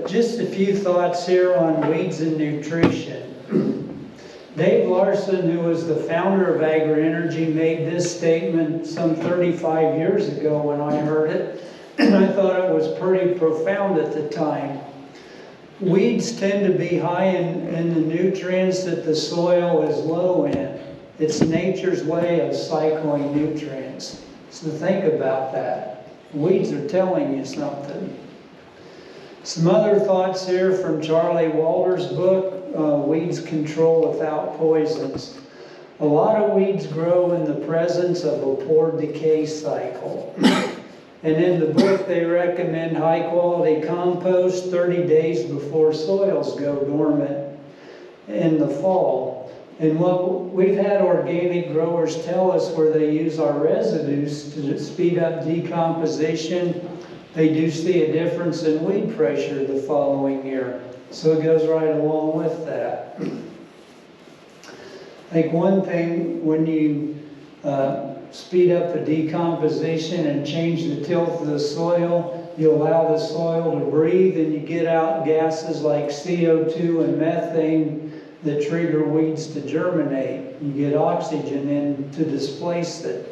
Just a few thoughts here on weeds and nutrition. Dave Larson, who was the founder of Agri-Energy, made this statement some 35 years ago when I heard it, and I thought it was pretty profound at the time. Weeds tend to be high in the nutrients that the soil is low in. It's nature's way of cycling nutrients. So think about that. Weeds are telling you something. Some other thoughts here from Charlie Walter's book, Weeds Control Without Poisons. A lot of weeds grow in the presence of a poor decay cycle. And in the book, they recommend high-quality compost 30 days before soils go dormant in the fall. And what we've had organic growers tell us where they use our residues to speed up decomposition, they do see a difference in weed pressure the following year. So it goes right along with that. I think one thing, when you speed up the decomposition and change the tilth of the soil, you allow the soil to breathe and you get out gases like CO2 and methane that trigger weeds to germinate. You get oxygen in to displace it.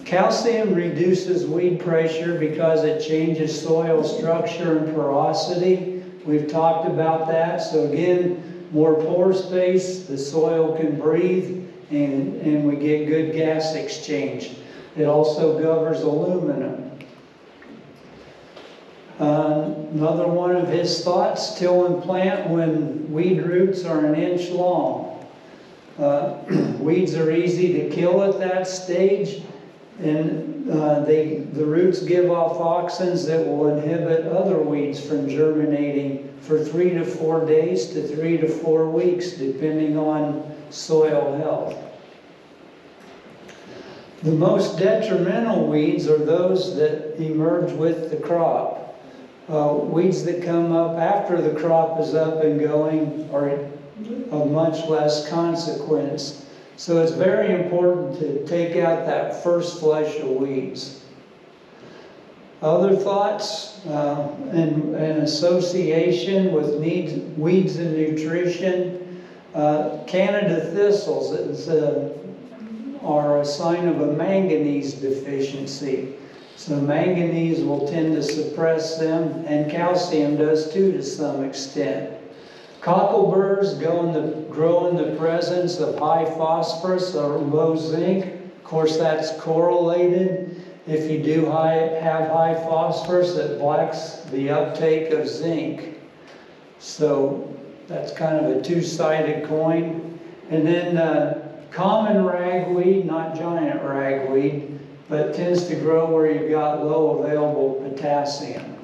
Calcium reduces weed pressure because it changes soil structure and porosity. We've talked about that. So again, more pore space, the soil can breathe, and we get good gas exchange. It also governs aluminum. Another one of his thoughts, till and plant when weed roots are 1 inch long. Weeds are easy to kill at that stage, and the roots give off auxins that will inhibit other weeds from germinating for 3 to 4 days to 3 to 4 weeks, depending on soil health. The most detrimental weeds are those that emerge with the crop. Weeds that come up after the crop is up and going are of much less consequence. So it's very important to take out that first flush of weeds. Other thoughts and association with weeds and nutrition. Canada thistles are a sign of a manganese deficiency. So manganese will tend to suppress them, and calcium does too to some extent. Cockleburs grow in the presence of high phosphorus or low zinc. Of course, that's correlated. If you do have high phosphorus, it blocks the uptake of zinc. So that's kind of a two-sided coin. And then common ragweed, not giant ragweed, but tends to grow where you've got low available potassium.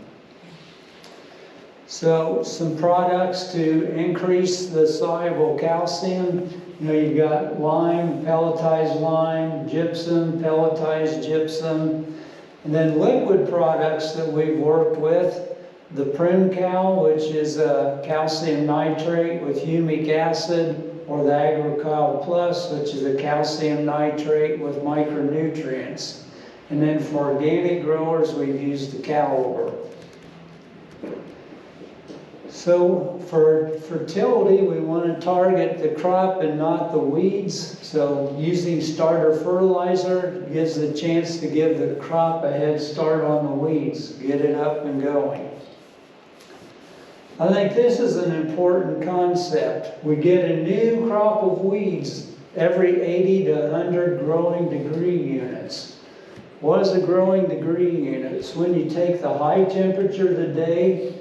So some products to increase the soluble calcium. You've got lime, pelletized lime, gypsum, pelletized gypsum, and then liquid products that we've worked with. The Primcal, which is a calcium nitrate with humic acid, or the AgriCal Plus, which is a calcium nitrate with micronutrients. And then for organic growers, we've used the Caliber. So for fertility, we want to target the crop and not the weeds. So using starter fertilizer gives the chance to give the crop a head start on the weeds, get it up and going. I think this is an important concept. We get a new crop of weeds every 80 to 100 growing degree units. What is a growing degree unit? It's when you take the high temperature of the day,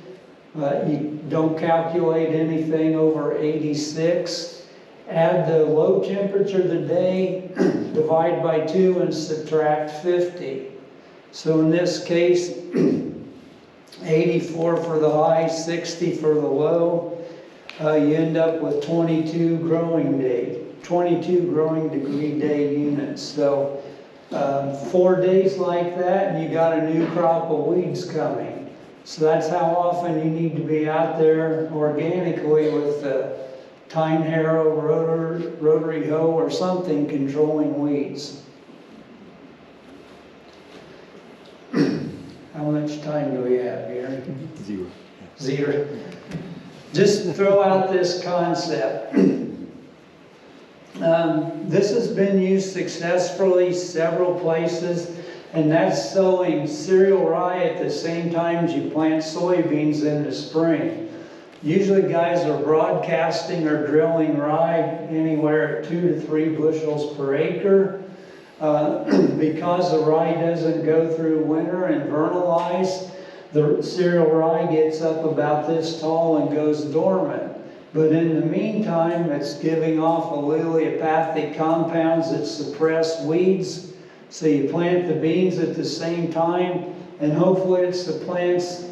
you don't calculate anything over 86, add the low temperature of the day, divide by 2 and subtract 50. So in this case, 84 for the high, 60 for the low. You end up with 22 growing degree day units. So 4 days like that, and you got a new crop of weeds coming. So that's how often you need to be out there organically with a tine harrow, rotary hoe, or something controlling weeds. I much time do we have, Gary? 0. 0. Just throw out this concept. This has been used successfully several places, and that's sowing cereal rye at the same time as you plant soybeans in the spring. Usually guys are broadcasting or drilling rye anywhere at 2 to 3 bushels per acre. Because the rye doesn't go through winter and vernalize, the cereal rye gets up about this tall and goes dormant. But in the meantime, it's giving off allelopathic compounds that suppress weeds. So you plant the beans at the same time, and hopefully it suppresses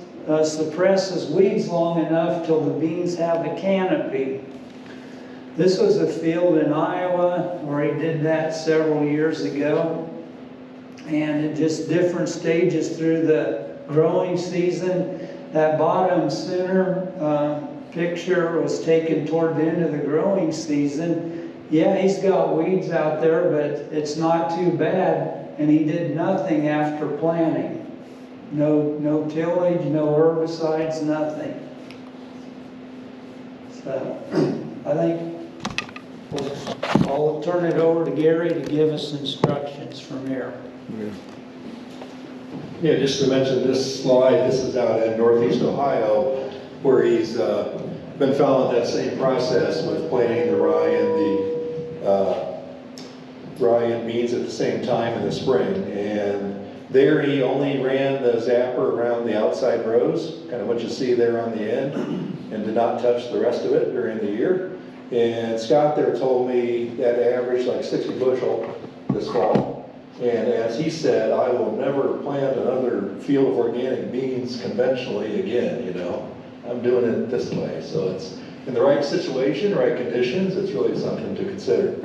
weeds long enough till the beans have a canopy. This was a field in Iowa where he did that several years ago. And at just different stages through the growing season. That bottom center picture was taken toward the end of the growing season. Yeah, he's got weeds out there, but it's not too bad. And he did nothing after planting. No tillage, no herbicides, nothing. So I think I'll turn it over to Gary to give us instructions from here. Yeah, just to mention this slide, this is out in Northeast Ohio, where he's been following that same process with planting the rye and beans at the same time in the spring. And there he only ran the zapper around the outside rows, kind of what you see there on the end, and did not touch the rest of it during the year. And Scott there told me that averaged like 60 bushel this fall. And as he said, I will never plant another field of organic beans conventionally again, you know. I'm doing it this way. So it's in the right situation, right conditions, it's really something to consider.